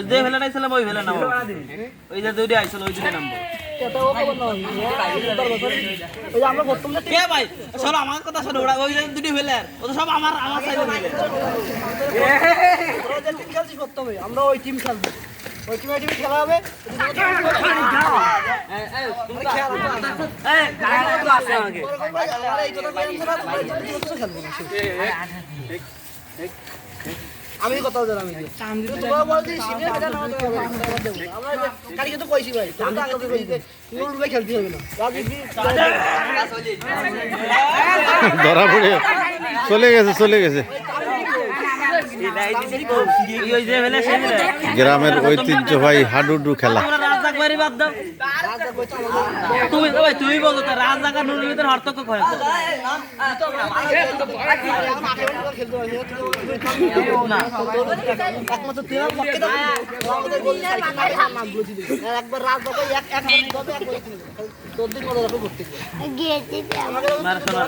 যে ফেলাটাই ছিলাম ওই ফেলা নাম ওই যে দুইটা আইছিল ওই দুইটা নাম কে ভাই শোনো আমার কথা শোনো ওরা ওই দুটি ফেলার ও তো সব আমার সাইডে ফেলে আমরা ওই টিম খেলবো ওই টিমে খেলা হবে আমি কথা জানি কালকে তো কইছি ভাই খেলতে হবে না ধরা পড়ে চলে গেছে গ্রামের ঐতিহ্যবাহী হাডুডু খেলা। তুমি বলো রাজা নুরের ভিতরে হরতক্য কয়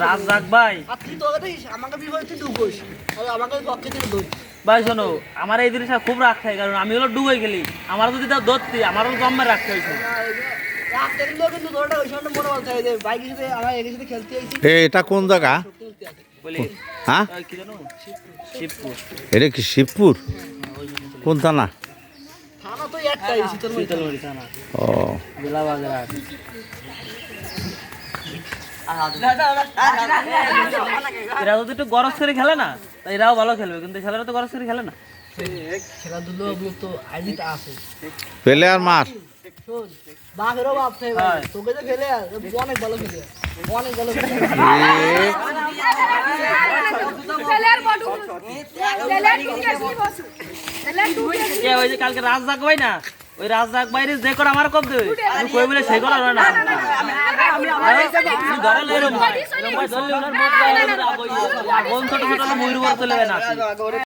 রাজাক ভাই ভাই শোনো আমার এই জিনিসটা খুব রাগ খাই কারণ আমি হলো ডুবে গেলি আমার যদি তাও ধরতি আমারও জম্মে রাগ খাইছে এটা কোন জায়গা? হ্যাঁ এটা কি শিবপুর? কোন থানা? ও এরা যদি একটু গরজ করে খেলে না এরাও ভালো খেলবে কিন্তু খেলাটা তো গরজ করে খেলে না খেলাধুলো তো আইডিটা আছে পেলে আর মার বাঘেরও বাপ থাকে ভাই তোকে যে খেলে অনেক ভালো খেলে অনেক ভালো খেলে ওই যে কালকে রাজদাক ভাই না ওই রাজদাক বাইরে যে করে আমার কব দেবে আমি কই বলে সেই করে না ধরলে এরকম ধরলে ওনার মত আগুন ছোট ছোট ময়ূর চলে না